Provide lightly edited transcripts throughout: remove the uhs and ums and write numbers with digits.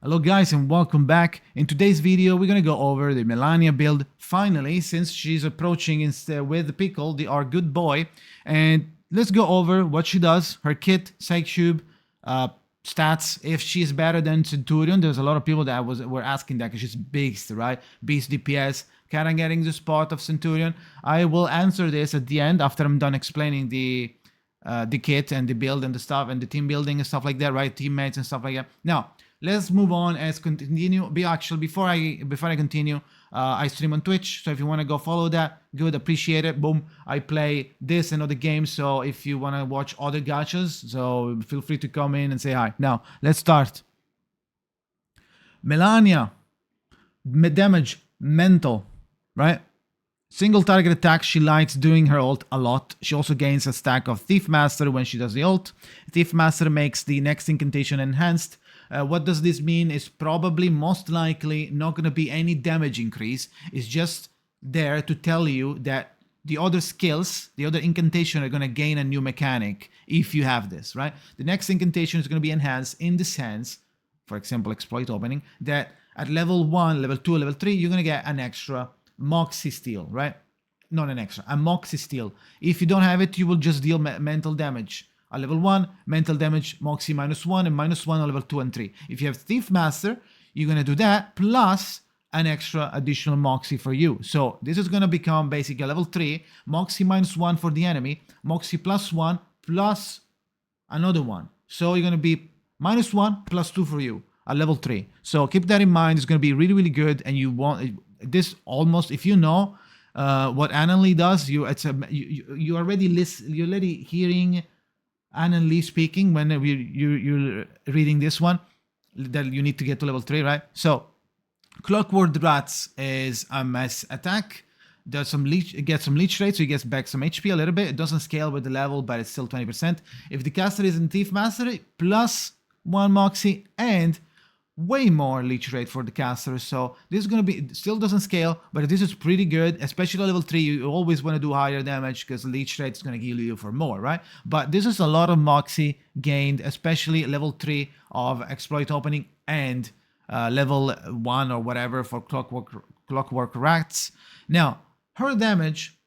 Hello guys and welcome back. In today's video we're gonna go over the Melania build finally, since she's approaching instead with Pickle, our good boy, and let's go over what she does, her kit, Psychubes, stats, if she's better than Centurion. There's a lot of people that were asking that because she's beast, right? Beast DPS, kinda getting the spot of Centurion. I will answer this at the end after I'm done explaining the kit and the build and the stuff and the team building and stuff like that, right? Teammates and stuff like that. Now, let's move on as continue. Before I continue, I stream on Twitch, so if you want to go follow that, good, appreciate it. Boom, I play this and other games, so if you want to watch other gachas, so feel free to come in and say hi. Now, let's start. Melania, damage, mental, right? Single target attack, she likes doing her ult a lot. She also gains a stack of Thief Master when she does the ult. Thief Master makes the next incantation enhanced. What does this mean? It's probably most likely not going to be any damage increase. It's just there to tell you that the other skills, the other incantation are going to gain a new mechanic if you have this, right? The next incantation is going to be enhanced in the sense, for example, exploit opening, that at level 1, level 2, level 3, you're going to get an extra Moxie Steal, right? Not an extra, a Moxie Steal. If you don't have it, you will just deal mental damage. At level 1, mental damage, Moxie -1, and -1 on level 2 and 3. If you have Thief Master, you're going to do that, plus an extra additional Moxie for you. So this is going to become basically a level 3, Moxie -1 for the enemy, Moxie +1, plus another one. So you're going to be -1, +2 for you at level 3. So keep that in mind. It's going to be really, really good, and you want this almost, if you know what Anan Lee does, you already hearing Anan Lee speaking when you're reading this one, that you need to get to level 3, right? So Clockwork Rats is a mass attack. Does some leech, gets some leech rate, so he gets back some HP a little bit. It doesn't scale with the level, but it's still 20%. If the caster is in Thief Mastery, +1 Moxie and way more leech rate for the caster. So this is going to be, still doesn't scale, but this is pretty good, especially at level 3. You always want to do higher damage because leech rate is going to heal you for more, right? But this is a lot of Moxie gained, especially at level 3 of exploit opening and level 1 or whatever for Clockwork Rats. Now, her damage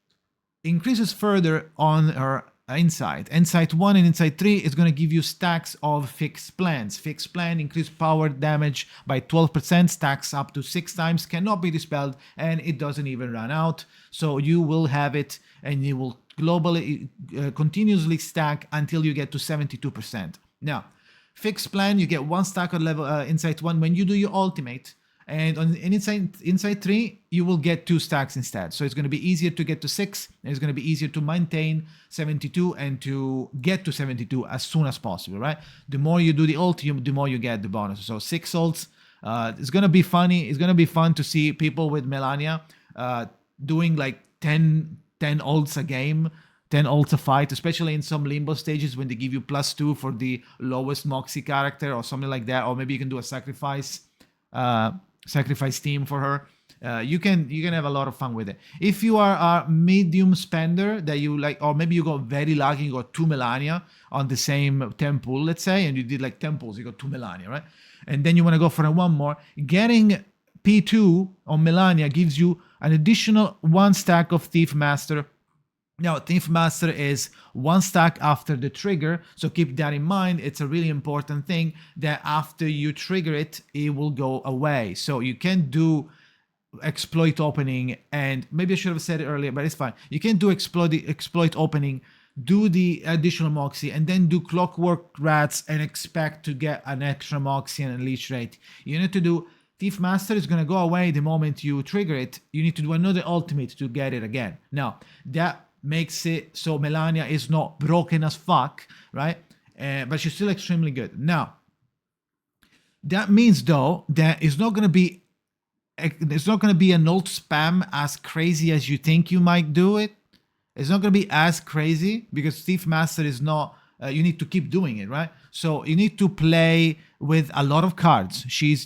increases further on her Insight. Insight 1 and Insight 3 is going to give you stacks of fixed plans. Fixed plan increase power damage by 12%, stacks up to 6 times, cannot be dispelled, and it doesn't even run out. So you will have it, and you will globally, continuously stack until you get to 72%. Now, fixed plan, you get 1 stack on level Insight 1 when you do your ultimate. And on Insight 3, you will get 2 stacks instead. So it's going to be easier to get to 6, and it's going to be easier to maintain 72 and to get to 72 as soon as possible, right? The more you do the ult, the more you get the bonus. So 6 ults. It's going to be funny. It's going to be fun to see people with Melania doing like 10 ults a game, 10 ults a fight, especially in some limbo stages when they give you +2 for the lowest Moxie character or something like that. Or maybe you can do a sacrifice team for her. You can have a lot of fun with it. If you are a medium spender that you like, or maybe you got very lucky, you got 2 Melania on the same temple, let's say, and you did like temples, you got 2 Melania, right? And then you want to go for one more. Getting P2 on Melania gives you an additional 1 stack of Thief Master. Now, Thief Master is 1 stack after the trigger, so keep that in mind. It's a really important thing that after you trigger it, it will go away. So you can do exploit opening, and maybe I should have said it earlier, but it's fine. You can do exploit opening, do the additional Moxie, and then do Clockwork Rats and expect to get an extra Moxie and a leech rate. You need to do Thief Master is going to go away the moment you trigger it. You need to do another ultimate to get it again. Now, that makes it so Melania is not broken as fuck, right? But she's still extremely good. Now, that means though that it's not going to be an ult spam as crazy as you think you might do it. It's not going to be as crazy because Thief Master is not. You need to keep doing it, right? So you need to play with a lot of cards. She's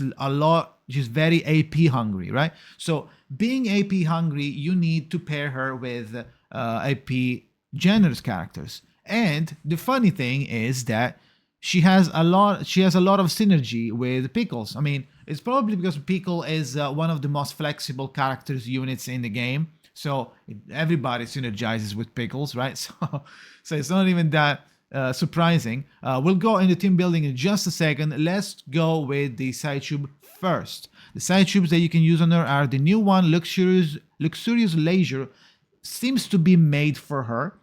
very AP hungry, right? So being AP hungry, you need to pair her with AP generous characters. And the funny thing is that she has a lot of synergy with Pickles. I mean, it's probably because Pickle is one of the most flexible characters units in the game, so everybody synergizes with Pickles, right? So it's not even that surprising. We'll go into team building in just a second. Let's go with the Psychube first. The Psychubes that you can use on her are the new one, Luxurious Leisure, seems to be made for her.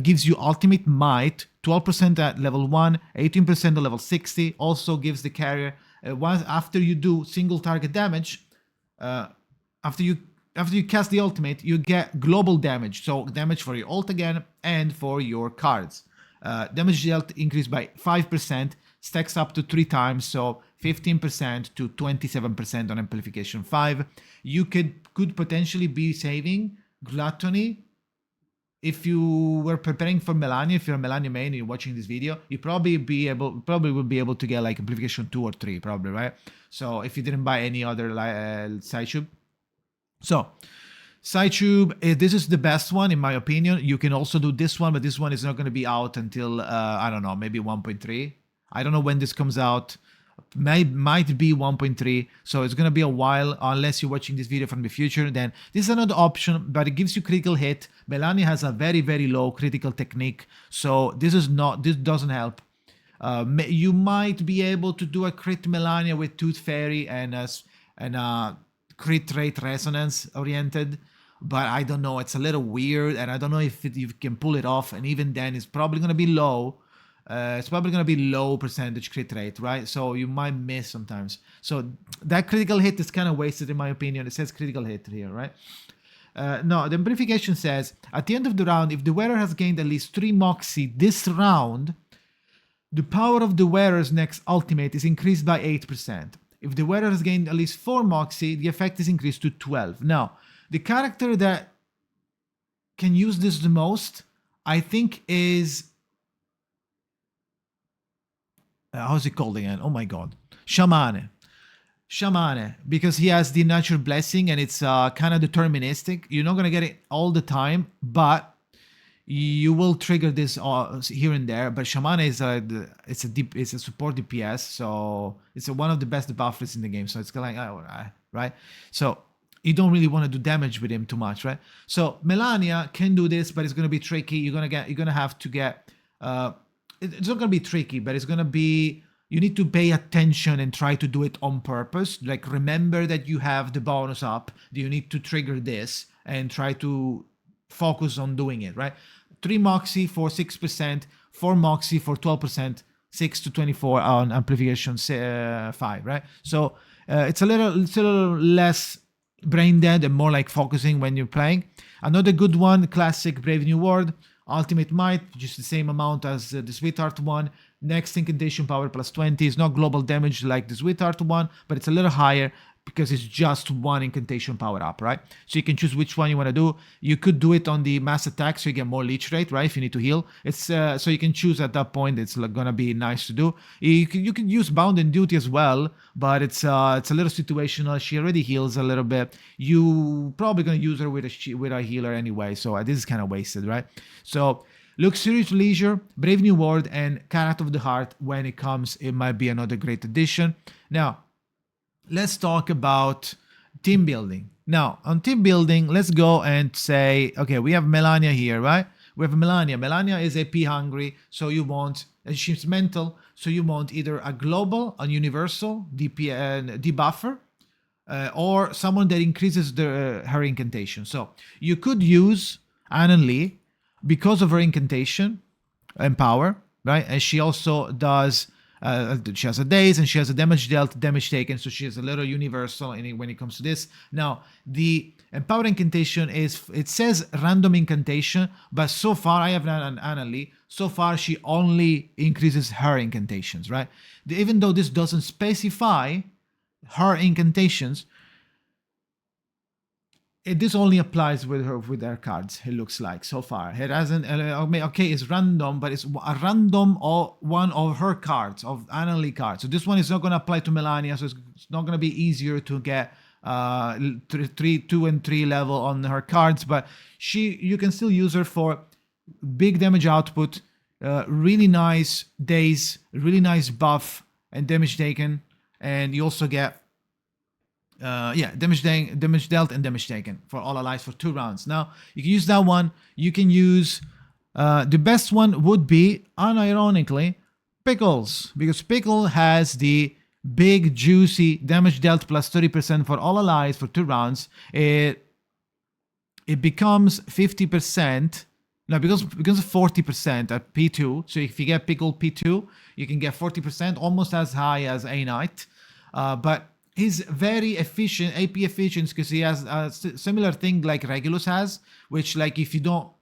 Gives you ultimate might, 12% at level 1, 18% at level 60. Also gives the carrier once after you do single target damage, after you cast the ultimate, you get global damage. So damage for your ult again and for your cards. Damage dealt increased by 5%, stacks up to 3 times, so 15% to 27% on amplification 5. You could potentially be saving Gluttony. If you were preparing for Melania, if you're a Melania main and you're watching this video, you probably will be able to get like amplification 2 or 3, probably, right? So if you didn't buy any other Psychube. So Psychube, this is the best one in my opinion. You can also do this one, but this one is not going to be out until, I don't know, maybe 1.3. I don't know when this comes out. Might be 1.3, so it's gonna be a while unless you're watching this video from the future. Then this is another option, but it gives you critical hit. Melania has a very low critical technique, so this doesn't help. You might be able to do a crit Melania with Tooth Fairy and a crit rate resonance oriented, but I don't know, it's a little weird, and I don't know if you can pull it off, and even then it's probably gonna be low. It's probably going to be low percentage crit rate, right? So you might miss sometimes. So that critical hit is kind of wasted in my opinion. It says critical hit here, right? No, the amplification says, at the end of the round, if the wearer has gained at least 3 Moxie this round, the power of the wearer's next ultimate is increased by 8%. If the wearer has gained at least 4 Moxie, the effect is increased to 12. Now, the character that can use this the most, I think, is... how's it called again? Oh my god. Shamane, because he has the natural blessing and it's kind of deterministic. You're not going to get it all the time, but you will trigger this here and there. But Shamane is it's a support DPS, so it's one of the best buffers in the game. So it's kind of like, right? So you don't really want to do damage with him too much, right? So Melania can do this, but it's going to be tricky. You're going to have to get... it's not going to be tricky, but it's going to be, you need to pay attention and try to do it on purpose. Like, remember that you have the bonus up, you need to trigger this and try to focus on doing it, right? 3 Moxie for 6%, 4 Moxie for 12%, 6 to 24 on amplification 5, right? So it's a little less brain dead and more like focusing when you're playing. Another good one, classic Brave New World. Ultimate Might, just the same amount as the Sweetheart one. Next incantation power plus 20. It's not global damage like the Sweetheart one, but it's a little higher because it's just one incantation power up, right? So you can choose which one you want to do. You could do it on the mass attack so you get more leech rate, right? If you need to heal. It's so you can choose at that point. It's gonna be nice to do. You can use Bound and Duty as well, but it's a little situational. She already heals a little bit. You probably gonna use her with a healer anyway, so this is kind of wasted, right? So Luxurious Leisure, Brave New World, and Cat of the Heart, when it comes, it might be another great addition. Now, let's talk about team building. Now, on team building, let's go and say, okay, we have Melania here, right? We have Melania. Melania is AP hungry, so you want, and she's mental, so you want either a global, a universal, debuffer, or someone that increases her incantation. So you could use Anon Lee because of her incantation and power, right? And she also does... she has a daze and she has a damage dealt, damage taken, so she is a little universal when it comes to this. Now, the empower incantation it says random incantation, but so far I have an Annalie. So far, she only increases her incantations, right? Even though this doesn't specify her incantations, this only applies with her cards, it looks like, so far. It hasn't, okay, it's random, but it's a random one of her cards, of Annalie cards. So this one is not going to apply to Melania, so it's not going to be easier to get 2 and 3 level on her cards, but you can still use her for big damage output, really nice days, really nice buff and damage taken, and you also get damage dealt and damage taken for all allies for 2 rounds. Now you can use that one. You can use the best one would be, unironically, Pickles, because Pickle has the big juicy damage dealt plus 30% for all allies for 2 rounds. It becomes 50%. No, because 40% at P2. So if you get Pickle P2, you can get 40%, almost as high as A Knight. But he's very efficient, AP efficient, because he has a similar thing like Regulus has, which, like, if you don't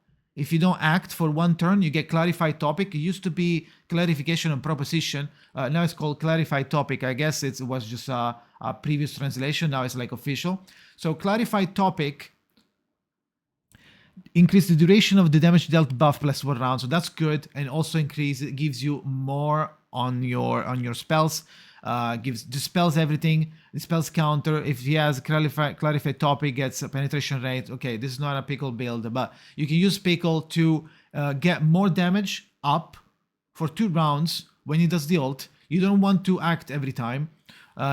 act for 1 turn, you get clarified topic. It used to be clarification and proposition. Now it's called clarified topic. I guess it was just a previous translation. Now it's like official. So clarified topic increase the duration of the damage dealt buff plus 1 round, so that's good, and also it gives you more on your spells. Dispels everything. Dispels counter. If he has clarified topic, gets a penetration rate. Okay, this is not a Pickle build, but you can use Pickle to get more damage up for 2 rounds when he does the ult. You don't want to act every time.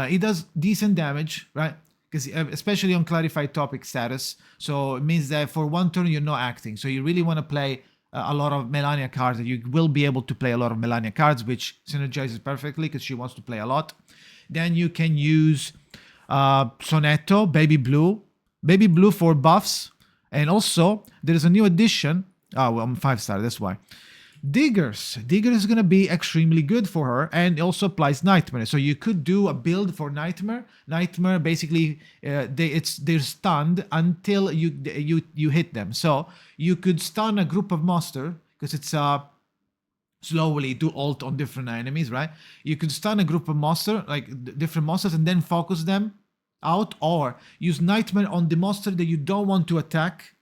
He does decent damage, right? Because especially on clarified topic status, so it means that for 1 turn you're not acting. So you really want to play a lot of Melania cards, and you will be able to play a lot of Melania cards, which synergizes perfectly because she wants to play a lot. Then you can use Sonetto, Baby Blue for buffs, and also there is a new addition. Oh, well, I'm 5-star, that's why. Digger is going to be extremely good for her, and also applies Nightmare. So you could do a build for Nightmare. Nightmare, basically, they're stunned until you hit them. So you could stun a group of monster, because it's slowly do ult on different enemies, right? You could stun a group of monster, like different monsters, and then focus them out, or use Nightmare on the monster that you don't want to attack.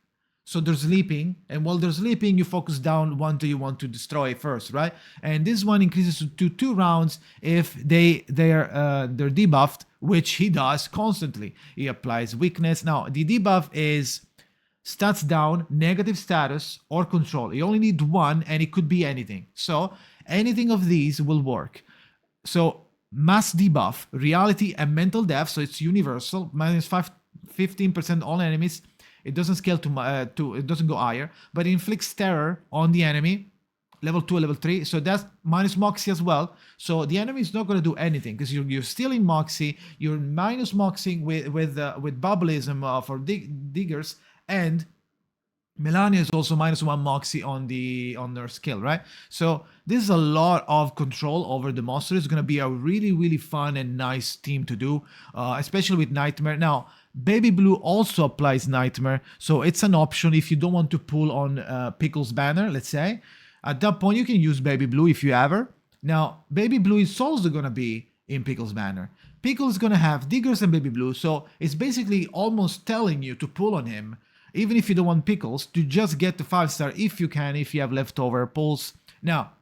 So they're sleeping, and while they're sleeping, you focus down one that you want to destroy first, right? And this one increases to 2 rounds if they're debuffed, which he does constantly. He applies weakness. Now the debuff is stats down, negative status, or control. You only need 1, and it could be anything. So anything of these will work. So mass debuff, reality, and mental death. So it's universal. Minus 15% all enemies. It doesn't scale to it doesn't go higher, but it inflicts terror on the enemy, level 2, level 3. So that's minus Moxie as well. So the enemy is not going to do anything because you're still in Moxie. You're minus Moxing with Bubblism for Diggers, and Melania is also minus 1 Moxie on their skill, right? So this is a lot of control over the monster. It's going to be a really, really fun and nice team to do, especially with Nightmare. Now, Baby Blue also applies Nightmare, so it's an option if you don't want to pull on Pickles banner, let's say. At that point, you can use Baby Blue if you ever. Now, Baby Blue is also going to be in Pickles banner. Pickles is going to have Diggers and Baby Blue, so it's basically almost telling you to pull on him, even if you don't want Pickles, to just get the 5-star if you can, if you have leftover pulls. Now,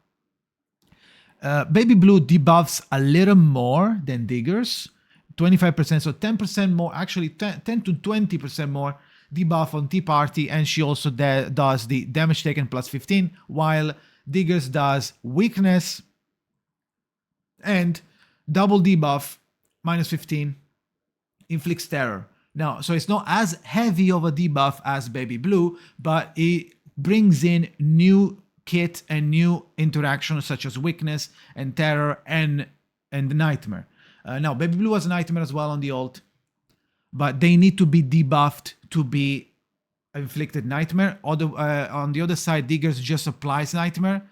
Baby Blue debuffs a little more than Diggers, 25%, so 10% more, actually 10 to 20% more debuff on T-Party, and she also does the damage taken plus 15, while Diggers does weakness and double debuff minus 15, inflicts terror. Now, so it's not as heavy of a debuff as Baby Blue, but it brings in new kit and new interactions such as weakness and terror and nightmare. Now, Baby Blue has Nightmare as well on the ult, but they need to be debuffed to be inflicted Nightmare. On the other side, Diggers just applies Nightmare,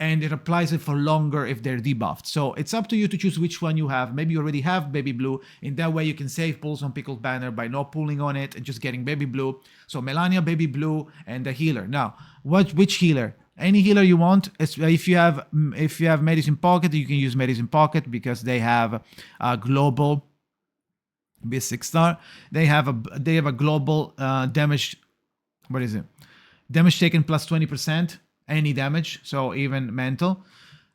and it applies it for longer if they're debuffed. So it's up to you to choose which one you have. Maybe you already have Baby Blue. In that way, you can save pulls on Pickles banner by not pulling on it and just getting Baby Blue. So Melania, Baby Blue, and the healer. Now, which healer? Any healer you want. If you have Medicine Pocket, you can use Medicine Pocket because they have a global B6-star. They have a global damage. What is it? Damage taken plus 20%. Any damage, so even mental.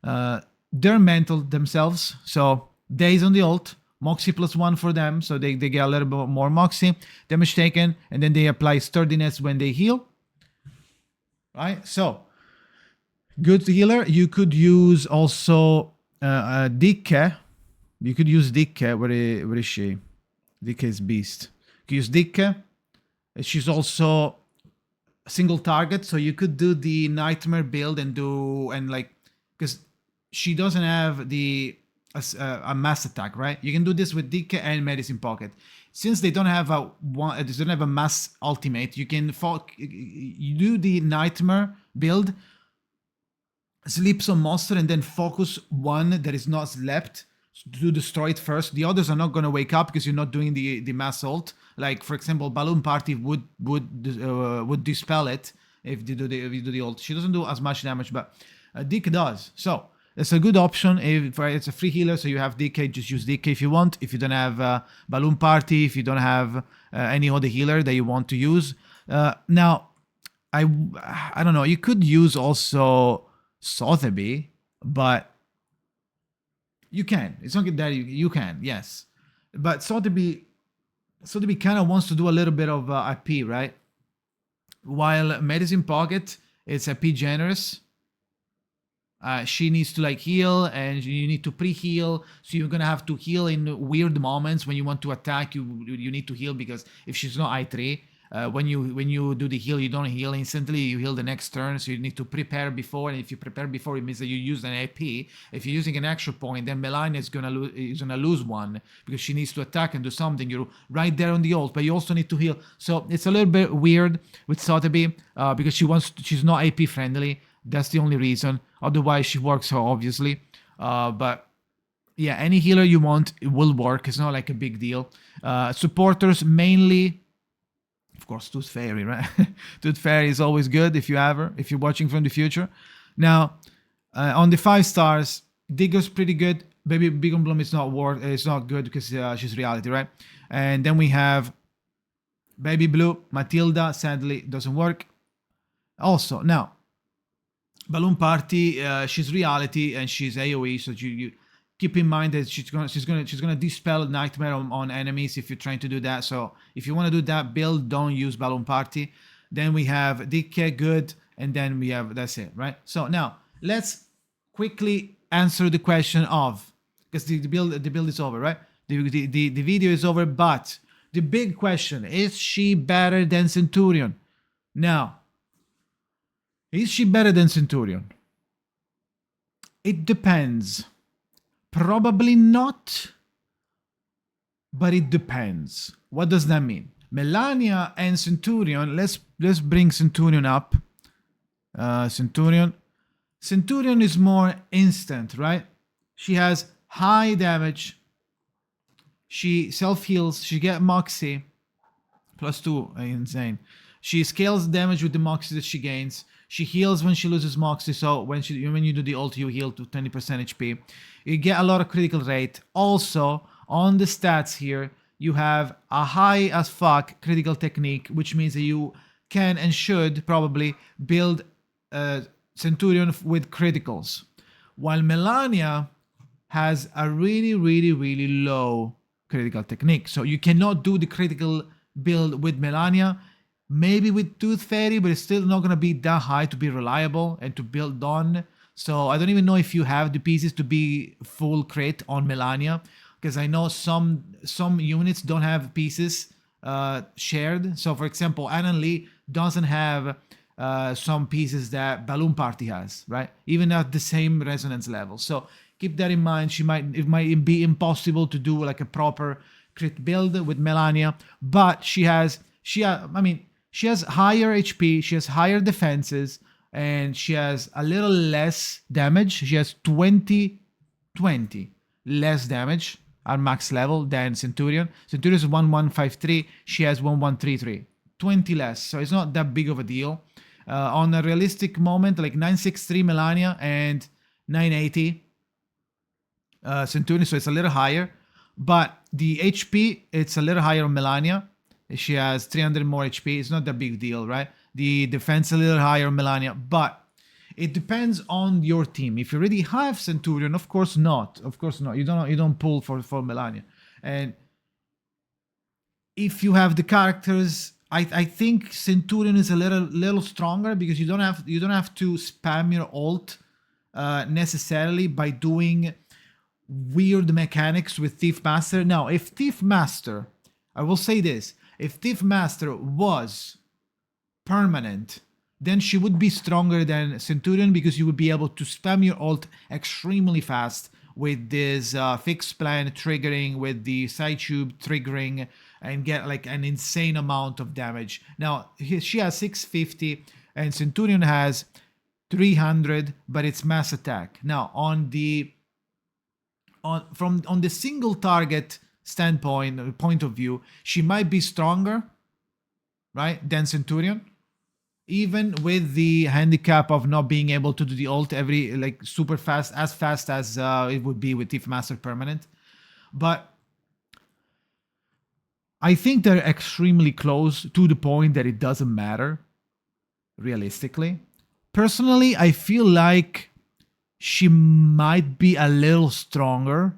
They're mental themselves, so days on the ult, Moxie plus 1 for them, so they get a little bit more Moxie, damage taken, and then they apply sturdiness when they heal. Right, so Good healer. You could use also Dikke. You could use Dikke. Where is she? Dikke is beast. You could use Dikke. She's also a single target, so you could do the nightmare build and like, because she doesn't have a mass attack, right? You can do this with Dikke and Medicine Pocket. Since they don't have a mass ultimate, you can you do the nightmare build, sleep some monster, and then focus one that is not slept to destroy it first. The others are not going to wake up because you're not doing the mass ult. Like, for example, Balloon Party would dispel it if you do the ult. She doesn't do as much damage, but Dikke does. So it's a good option. It's a free healer, so you have Dikke. Just use Dikke if you want. If you don't have Balloon Party, if you don't have any other healer that you want to use. Now, I don't know. You could use also Sotheby, but you can. It's not that you can, yes. But Sotheby kind of wants to do a little bit of IP, right? While Medicine Pocket, it's IP generous. She needs to like heal, and you need to pre-heal. So you're gonna have to heal in weird moments when you want to attack. You need to heal, because if she's not I3, when you do the heal, you don't heal instantly. You heal the next turn, so you need to prepare before. And if you prepare before, it means that you use an AP. If you're using an extra point, then Melania is gonna lose one because she needs to attack and do something. You're right there on the ult, but you also need to heal. So it's a little bit weird with Sotheby because she's not AP friendly. That's the only reason. Otherwise, she works so obviously. But yeah, any healer you want, it will work. It's not like a big deal. Supporters mainly. Of course, Tooth Fairy, right? Tooth Fairy is always good if you're watching from the future. Now, on the 5 stars, Digger's pretty good. Baby Big and Bloom is not good because she's reality, right? And then we have Baby Blue, Matilda, sadly doesn't work. Also, now, Balloon Party, she's reality and she's AoE, so you keep in mind that she's gonna dispel nightmare on enemies if you're trying to do that. So if you want to do that build, don't use Balloon Party. Then we have Dikke, good, and then we have, that's it, right? So now let's quickly answer the question of, because the build is over, right? The video is over, but the big question is she better than Centurion? Now, is she better than Centurion? It depends. Probably not, but it depends. What does that mean? Melania and Centurion, let's bring Centurion up. Centurion is more instant, right? She has high damage. She self-heals. She get Moxie. +2, insane. She scales damage with the Moxie that she gains. She heals when she loses Moxie, so when you do the ult, you heal to 20% HP. You get a lot of critical rate. Also, on the stats here, you have a high as fuck critical technique, which means that you can and should probably build Centurion with criticals. While Melania has a really, really, really low critical technique. So you cannot do the critical build with Melania. Maybe with Tooth Fairy, but it's still not going to be that high to be reliable and to build on. So I don't even know if you have the pieces to be full crit on Melania, because I know some units don't have pieces shared. So for example, Anan Lee doesn't have some pieces that Balloon Party has, right? Even at the same resonance level. So keep that in mind. It might be impossible to do like a proper crit build with Melania, but she has higher HP, she has higher defenses, and she has a little less damage. She has 20 less damage at max level than Centurion. Centurion is 1153, she has 1133. 20 less, so it's not that big of a deal. On a realistic moment, like 963 Melania and 980 Centurion, so it's a little higher. But the HP, it's a little higher on Melania. She has 300 more HP. It's not that big deal, right? The defense a little higher on Melania, but it depends on your team. If you already have Centurion, of course not. Of course not. You don't pull for Melania. And if you have the characters, I think Centurion is a little stronger because you don't have to spam your ult necessarily by doing weird mechanics with Thief Master. Now, if Thief Master, I will say this, if Thief Master was permanent, then she would be stronger than Centurion because you would be able to spam your ult extremely fast with this fixed plan triggering, with the Psychubes triggering, and get like an insane amount of damage. Now, she has 650 and Centurion has 300, but it's mass attack. Now, on the single target standpoint, point of view, she might be stronger, right, than Centurion, even with the handicap of not being able to do the ult every like super fast as it would be with Thief Master permanent. But I think they're extremely close to the point that it doesn't matter, realistically. Personally, I feel like she might be a little stronger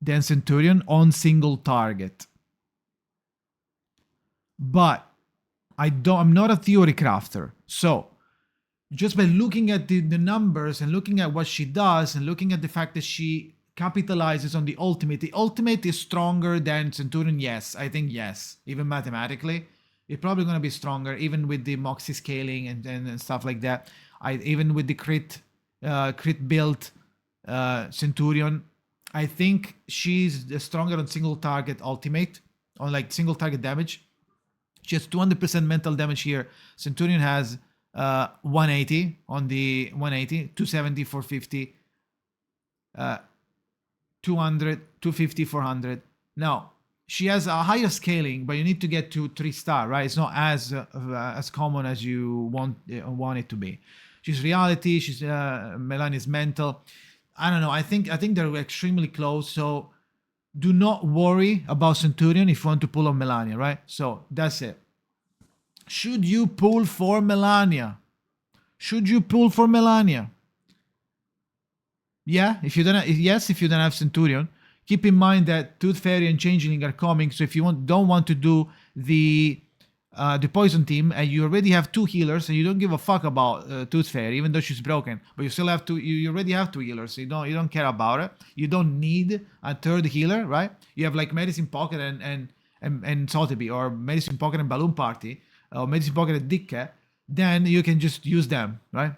than Centurion on single target. But I'm not a theory crafter. So just by looking at the numbers and looking at what she does and looking at the fact that she capitalizes on the ultimate is stronger than Centurion. Yes, I think yes. Even mathematically, it's probably going to be stronger, even with the Moxie scaling and stuff like that. Even with the crit build Centurion, I think she's stronger on single target ultimate, on like single target damage. She has 200% mental damage here. Centurion has 180 on the 180, 270, 450, 200, 250, 400. Now, she has a higher scaling, but you need to get to 3-star, right? It's not as common as you want it to be. She's reality. She's Melania's mental. I don't know. I think they're extremely close. So do not worry about Centurion if you want to pull on Melania, right? So that's it. Should you pull for Melania? Should you pull for Melania? Yeah, if you don't have Centurion. Keep in mind that Tooth Fairy and Changeling are coming, so if you don't want to do the poison team and you already have 2 healers and you don't give a fuck about Tooth Fairy, even though she's broken, but you still have to, you already have 2 healers, so you don't care about it. You don't need a 3rd healer, right? You have like Medicine Pocket and Sotheby, or Medicine Pocket and Balloon Party, or Medicine Pocket and Dikke. Then you can just use them, right?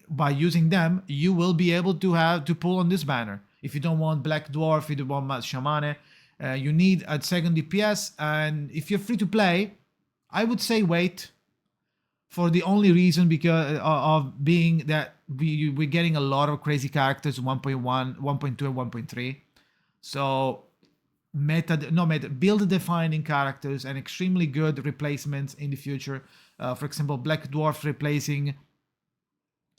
By using them, you will be able to pull on this banner. If you don't want Black Dwarf, if you don't want Shamane, you need a 2nd DPS, and if you're free to play, I would say wait, for the only reason because of being that we're getting a lot of crazy characters 1.1, 1.2, and 1.3. So build defining characters and extremely good replacements in the future. For example, Black Dwarf replacing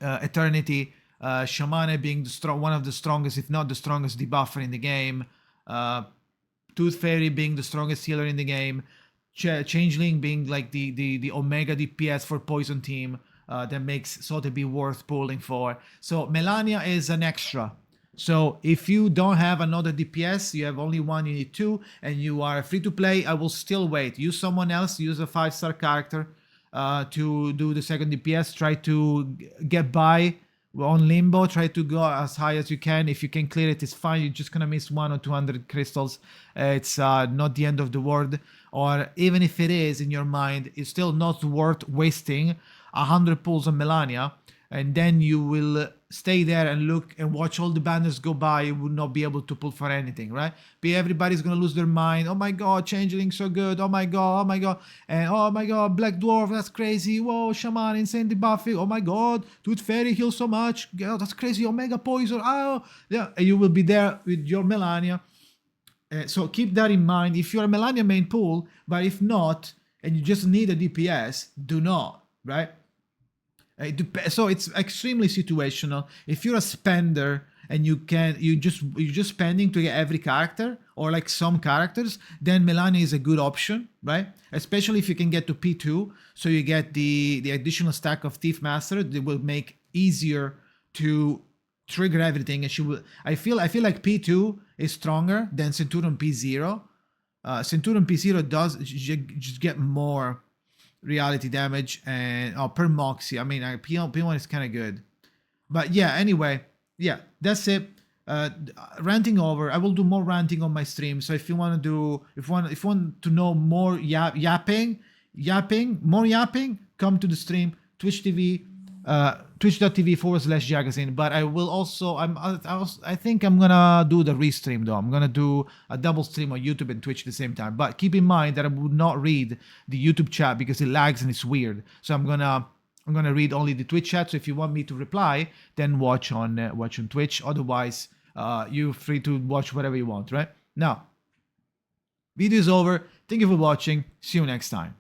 Eternity, Shamane being one of the strongest, if not the strongest debuffer in the game, Tooth Fairy being the strongest healer in the game, Changeling being like the Omega DPS for Poison Team that makes Sotheby worth pulling for. So Melania is an extra. So if you don't have another DPS, you have only one, you need 2, and you are free to play, I will still wait. Use someone else, use a 5-star character to do the 2nd DPS. Try to get by on Limbo, try to go as high as you can. If you can clear it, it's fine. You're just gonna miss 1 or 200 crystals. It's not the end of the world. Or even if it is in your mind, it's still not worth wasting 100 pulls on Melania, and then you will stay there and look and watch all the banners go by. You will not be able to pull for anything, right? But everybody's gonna lose their mind. Oh my god, Changeling so good. Oh my god, and oh my god, Black Dwarf, that's crazy. Whoa, Shaman, insane debuffing. Oh my god, Tooth Fairy heals so much. God, that's crazy. Omega Poison. Oh yeah, and you will be there with your Melania. So keep that in mind. If you're a Melania main pool, but if not, and you just need a DPS, do not, right? So it's extremely situational. If you're a spender and you're just spending to get every character or like some characters, then Melania is a good option, right? Especially if you can get to P2, so you get the additional stack of Thief Master. That will make easier to trigger everything, and she will. I feel like P2 is stronger than Centurion P0. Centurion P0 does just get more reality damage and per Moxie. I mean, P1 is kind of good. But yeah, anyway, yeah, that's it. Ranting over. I will do more ranting on my stream. So if you want to do, if you want to know more yapping, more yapping, come to the stream, Twitch TV, twitch.tv/Jakazin. But I will also, I think I'm gonna do the restream though. I'm gonna do a double stream on YouTube and Twitch at the same time. But keep in mind that I would not read the YouTube chat because it lags and it's weird. So I'm gonna read only the Twitch chat. So if you want me to reply, then watch on Twitch. Otherwise, you're free to watch whatever you want. Right now, video is over. Thank you for watching. See you next time.